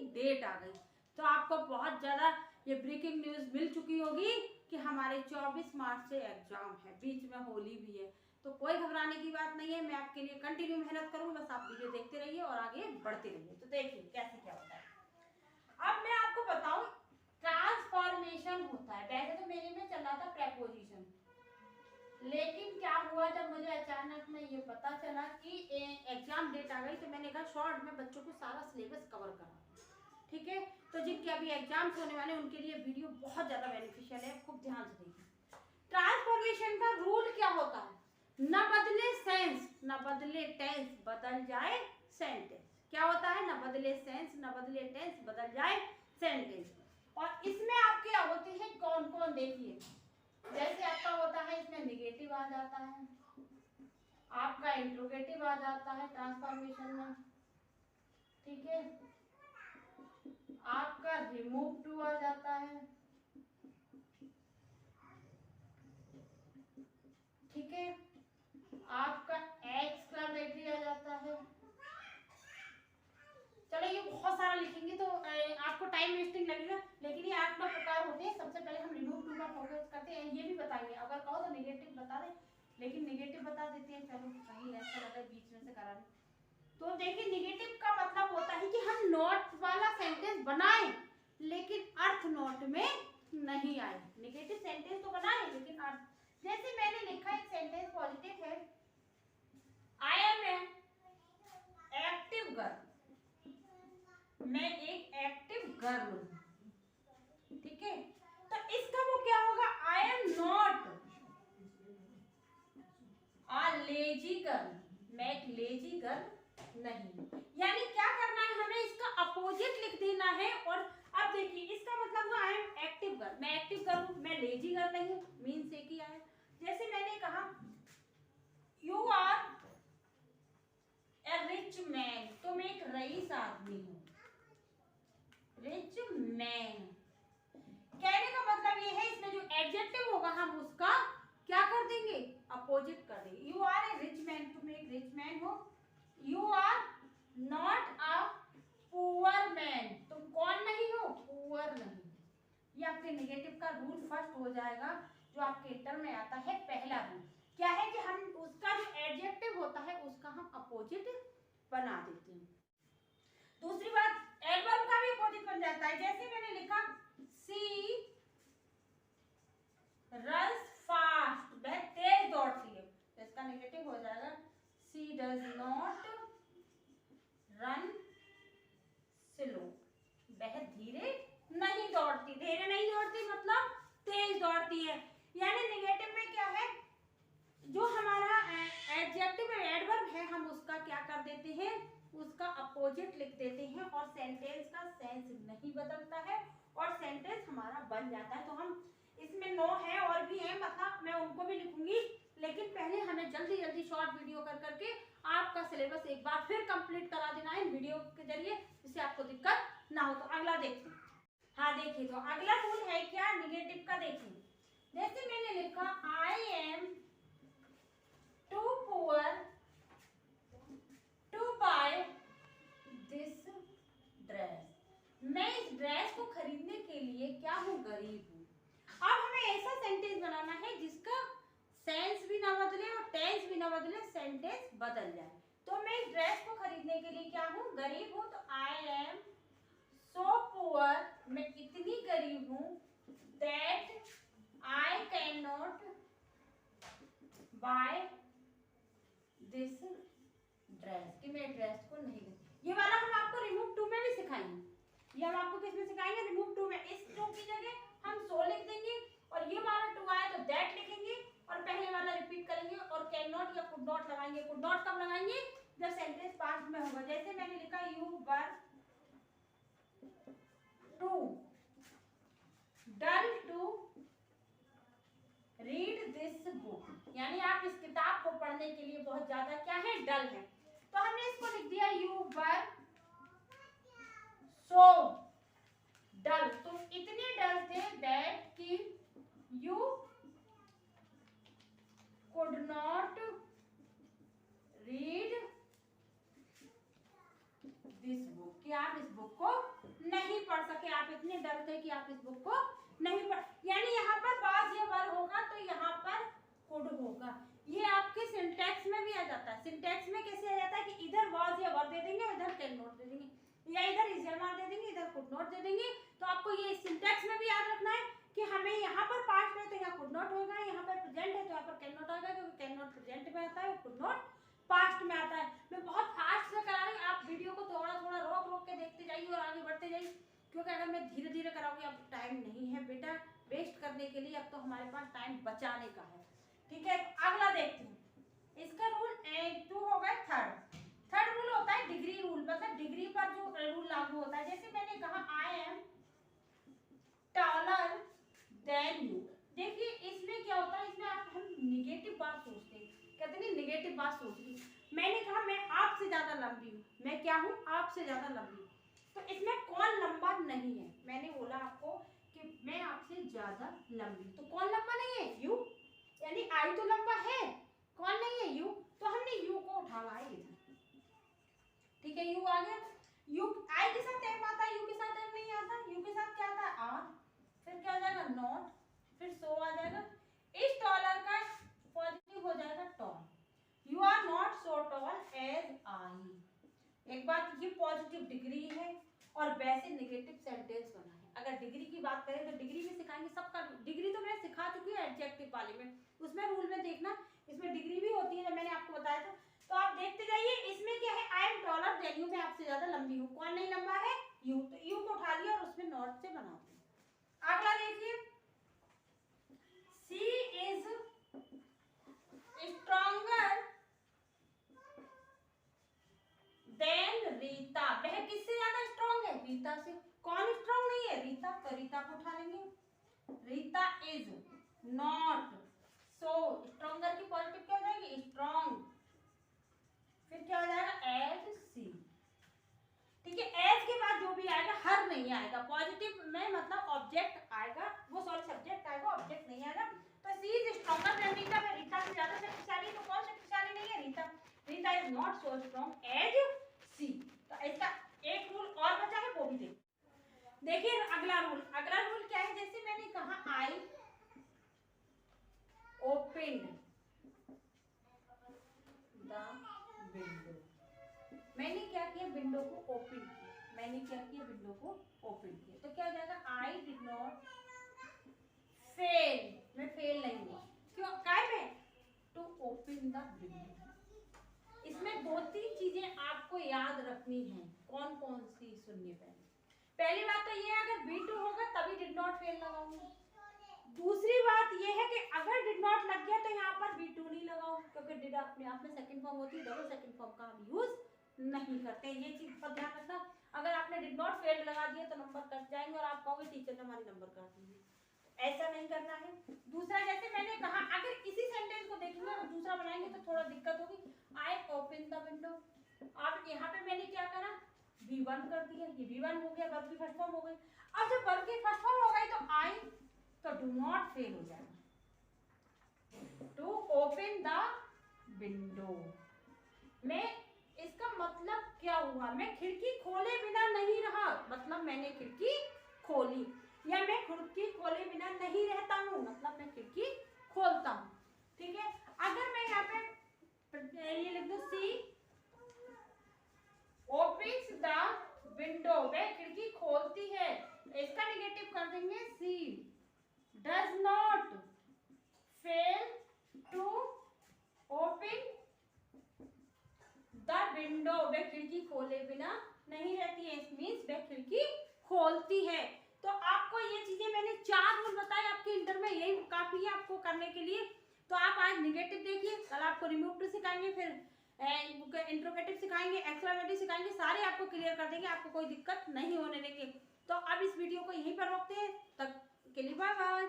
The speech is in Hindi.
डेट आ गई। तो आपको बहुत ज़्यादा ये ब्रेकिंग न्यूज़ मिल चुकी होगी कि हमारे 24 मार्च से एग्जाम है, बीच में होली भी है। तो कोई घबराने की बात नहीं है, मैं आपके लिए कंटिन्यू मेहनत करूँगी, बस आप वीडियो देखते रहिए और आगे बढ़ते रहिए। तो देखिए कैसे क्या होता है। अब मैं आपको बताऊं, ट्रांसफॉर्मेशन होता है। वैसे तो मेरे में चल रहा था प्रेपोजिशन, लेकिन क्या हुआ जब मुझे अचानक में ये पता चला कि एग्जाम डेट आ गई, तो मैंने कहा शॉर्ट में बच्चों को सारा सिलेबस कवर करा। ठीक है, तो जिनके अभी एग्जाम्स होने वाले उनके लिए वीडियो बहुत ज्यादा बेनिफिशियल है, खूब ध्यान से देखिए। ट्रांसफॉर्मेशन का रूल क्या होता है? न बदले सेंस न बदले टेंस, बदल जाए सेंटेंस। क्या होता है? न बदले सेंस न बदले टेंस, बदल जाए सेंटेंस। और इसमें आपके होती है कौन कौन, देखिए जैसे आपका होता है इसमें निगेटिव आ जाता है, आपका इंट्रोगेटिव आ जाता है ट्रांसफॉर्मेशन में। ठीक है, आपका रिमूव टू आ जाता है। ठीक है, आपका एक्सक्लेमेटरी आ जाता है। चलो ये बहुत सारा लिखेंगे तो आपको टाइम वेस्टिंग लगेगा, लेकिन ये 8 प्रकार होते हैं। सबसे पहले हम रिमूव टू का फोकस करते हैं। ये भी बताएंगे, अगर कहो तो नेगेटिव बता दें, लेकिन नेगेटिव बता देते हैं। चलो कहीं ऐसा लगा बीच में से करा दें। तो देखिए नेगेटिव का मतलब होता है कि हम नॉट वाला सेंटेंस बनाएं लेकिन अर्थ नॉट में नहीं आए। नेगेटिव सेंटेंस तो बनाए लेकिन अर्थ, जैसे मैंने लिखा एक सेंटेंस पॉजिटिव है, I am an active girl, मैं एक एक्टिव गर्ल हूं। ठीक है, तो इसका वो क्या होगा? I am not a lazy girl, मैं एक लेजी गर्ल नहीं। यानी क्या करना है हमें? इसका अपोजिट लिख देना है। और अब देखिए इसका मतलब हुआ आई एम एक्टिव गर्ल, मैं एक्टिव गर्ल हूं, मैं लेजी गर्ल नहीं हूं, मीन्स एक ही आया। जैसे मैंने कहा you are a rich man, तो मैं एक रईस आदमी हूं, रिच मैन। कहने का मतलब ये है इसमें जो एडजेक्टिव होगा हम उसका क्या कर देंगे? अपोजिट कर देंगे। You are a rich man, तुम एक रिच मैन हो। You are not a poor man, तुम कौन नहीं हो? पुअर नहीं। ये आपके नेगेटिव का रूल फर्स्ट हो जाएगा, जो आपके इंटर में आता है। पहला रूल क्या है कि हम उसका जो एडजेक्टिव होता है उसका हम अपोजिट बना देते हैं। दूसरी बात, एडवर्ब का भी अपोजिट बन जाता है। जैसे मैंने लिखा सी रन्स फास्ट, वह तेज दौड़ती है, तो इसका नेगेटिव हो जाएगा सी डज नॉट रन स्लो, वह धीरे नहीं दौड़ती। धीरे नहीं दौड़ती मतलब तेज दौड़ती है। यानी नेगेटिव में क्या है? जो हमारा एडजेक्टिव एडवर्ब है हम उसका क्या कर देते हैं? उसका अपोजिट लिख देते हैं और सेंटेंस का सेंस नहीं बदलता है और सेंटेंस हमारा बन जाता है। तो हम इसमें नो है और भी है, मतलब मैं उनको भी लिखूंगी, लेकिन पहले हमें जल्दी जल्दी शॉर्ट वीडियो कर करके आपका सिलेबस एक बार फिर कंप्लीट करा देना है वीडियो के जरिए, जिससे आपको दिक्कत ना हो। तो अगला देखिए। हाँ देखिए, तो अगला रूल है क्या निगेटिव का? देखिए जैसे मैंने लिखा I am too poor to buy this dress, मैं इस ड्रेस को खरीदने के लिए क्या हूँ? गरीब हूँ। अब हमें ऐसा सेंटेंस बनाना है जिसका सेंस भी ना बदले और टेंस भी ना बदले, सेंटेंस बदल जाए। तो मैं इस ड्रेस को खरीदने के लिए क्या हूँ? गरीब हूँ। तो आई एम सो पुअर, मैं इतनी गरीब हूँ, that I can not buy this dress, कि मैं ड्रेस को नहीं। ये वाला हम आपको रिमूव टू में भी सिखाएंगे। ये हम आपको किसमें सिखाएंगे? रिमूव टू में। इस टू की जगह हम सो लिख देंगे और ये वाला टू आए तो दैट लिखेंगे और पहले वाला रिपीट करेंगे और कैन नॉट या कुड नॉट लगाएंगे। कुड नॉट कब लगाएंगे? जब सेंटेंस पास्ट में होगा। जैसे मैंने लिखा you were too dull to read this book, यानी आप इस किताब को पढ़ने के लिए बहुत ज्यादा क्या है? डल है। तो हमने इसको लिख दिया यू वर सो डल, तुम इतने डल थे दैट कि you could not read this book, कि आप इस बुक को करके आप इतने डर थे कि आप इस बुक को नहीं पढ़, यानी यहाँ पर वाज या वर होगा तो यहाँ पर कुड होगा। ये आपके सिंटैक्स में भी आ जाता है। सिंटैक्स में कैसे आ जाता है कि इधर वाज या वर दे देंगे, इधर कैन नॉट दे देंगे, या इधर इज या नॉट दे देंगे, इधर कुड नॉट दे देंगे। तो आपको ये सिंटैक्स में भी याद रखना है कि हमें यहाँ पर पास्ट में तो यहाँ कुड नॉट होगा, यहाँ पर प्रेजेंट है तो यहाँ पर कैन नॉट आएगा, क्योंकि कैन नॉट प्रेजेंट में आता है, कुड नॉट पास्ट में आता है। मैं बहुत फास्ट से करा रही हूँ, आप वीडियो को थोड़ा थोड़ा रोक रोक के देखते जाइए और आगे बढ़ते जाइए, क्योंकि अगर मैं धीरे धीरे कराऊंगी अब टाइम नहीं है बेटा वेस्ट करने के लिए, अब तो हमारे पास टाइम बचाने का है। ठीक है, अगला देखते हैं। इसका रूल 2 हो गया। थर्ड रूल होता है डिग्री रूल, मतलब डिग्री पर जो रूल लागू होता है। जैसे मैंने कहा I am taller than you. देखिए इसमें क्या होता है, इसमें आप हम निगेटिव बात सोचते हैं, कहते नहीं निगेटिव बात सोच रही। मैंने कहा मैं आपसे ज्यादा लंबी हूँ, मैं क्या हूँ आपसे ज्यादा लंबी हूँ, तो इसमें कौन लंबा नहीं है। मैंने बोला आपको कि मैं आपसे ज्यादा लंबी हूँ, तो कौन लंबा नहीं है, यू, यानी आई तो लंबा है, कौन नहीं है, यू। तो हमने यू को उठा लाए इधर, ठीक है, यू आ गया। यू आई के साथ एम आता है, यू के साथ एम नहीं आता, यू के साथ क्या आता है आर, फिर क्या आ जाएगा नॉट, फिर सो आ जाएगा। इस टॉलर का पॉजिटिव हो जाएगा tall. You are not so tall as I. एक बात ये पॉजिटिव डिग्री है और वैसे नेगेटिव सेंटेंस बना है। अगर डिग्री की बात करें तो डिग्री भी सिखाएंगे, सबका डिग्री तो मैं सिखा चुकी हूँ एडजेक्टिव वाले में, उसमें रूल में देखना इसमें डिग्री भी होती है, जब मैंने आपको बताया था। तो आप देखते जाइए, इसमें क्या है, I am taller than you, मैं आपसे ज्यादा लंबी हूँ, कौन नहीं लंबा है, यू, तो यू को उठा लिया और उसमें नॉट से बनाते हैं। अगला देखिए, she is stronger than Rita. वह किससे ज्यादा स्ट्रॉन्ग है, रीता से। कौन स्ट्रॉन्ग नहीं है, रीता, तो रीता को उठा लेंगे। Rita is not so stronger की पॉजिटिव क्या हो जाएगी, स्ट्रॉन्ग, फिर क्या हो जाएगा एज सी। ठीक है, एज के बाद जो भी आएगा हर नहीं आएगा, पॉजिटिव में मतलब ऑब्जेक्ट आएगा, वो सॉरी सब्जेक्ट आएगा, ऑब्जेक्ट नहीं आएगा। तो सी इज स्ट्रॉन्गर देन रीता, में रीता से ज्यादा शक्तिशाली, तो कौन शक्तिशाली नहीं है, Rita. Rita is not so strong as she. तो इसका एक रूल और बचा है, वो भी देखिए। अगला रूल क्या है, जैसे मैंने कहा आई ओपन द विंडो, मैंने क्या किया, विंडो को ओपन किया, मैंने क्या किया, विंडो को ओपन किया, तो क्या हो जाएगा, आई डिड नॉट फेल, मैं फेल नहीं हुआ, क्यों, काय में, टू ओपन द विंडो। इसमें 2-3 चीजें आपको याद रखनी है, कौन कौन सी, सुनिए। पहली बात तो ये है, अगर B2 होगा तभी डिड नॉट फेल लगाऊंगी। दूसरी बात ये है कि अगर डिड नॉट लग गया तो यहाँ पर B2 नहीं लगाओ, क्योंकि डिड अपने आप में सेकंड फॉर्म होती है, डबल सेकंड फॉर्म का हम यूज नहीं करते हैं, ये चीज पर ध्यान रखना। अगर आपने डिड नॉट फेल लगा दिया तो नंबर कट जाएंगे और आप कहोगे टीचर ने हमारे नंबर काट दिए, ऐसा नहीं करना है। दूसरा, जैसे मैंने कहा, अगर इसी सेंटेंस को देखेंगे और दूसरा बनाएंगे तो थोड़ा दिक्कत होगी। आई ओपन द विंडो, अब यहाँ पे मैंने क्या करा, V1 कर दिया, ये V1 हो गया, वर्ब की फर्स्ट फॉर्म हो गई। अब जब वर्ब की फर्स्ट फॉर्म हो गई तो आई, तो डू नॉट फेल हो जाएगा, टू ओपन द विंडो। मैं इसका मतलब क्या हुआ, मैं खिड़की खोले बिना नहीं रहा, मतलब मैंने खिड़की खोली, या मैं खिड़की खोले बिना नहीं रहता हूँ, मतलब मैं खिड़की खोलता हूँ। ठीक है, अगर मैं यहाँ पे ये लिख दूं, सी ओपन्स द विंडो, वह खिड़की खोलती है, इसका नेगेटिव कर देंगे, she does not fail to open the window, वह खिड़की खोले बिना नहीं रहती है, इट मींस वह खिड़की खोलती है। तो आपको ये चीजें मैंने 4 रूल बताए, आपके इंटर में यही काफी है आपको करने के लिए। तो आप आज नेगेटिव देखिए, कल आपको रिमूव सिखाएंगे, फिर इंट्रोगेटिव सिखाएंगे, एक्सक्लेमेटिव सिखाएंगे, सारे आपको क्लियर कर देंगे, आपको कोई दिक्कत नहीं होने देंगे। तो अब इस वीडियो को यहीं पर रोकते हैं, तब के लिए बाय बाय।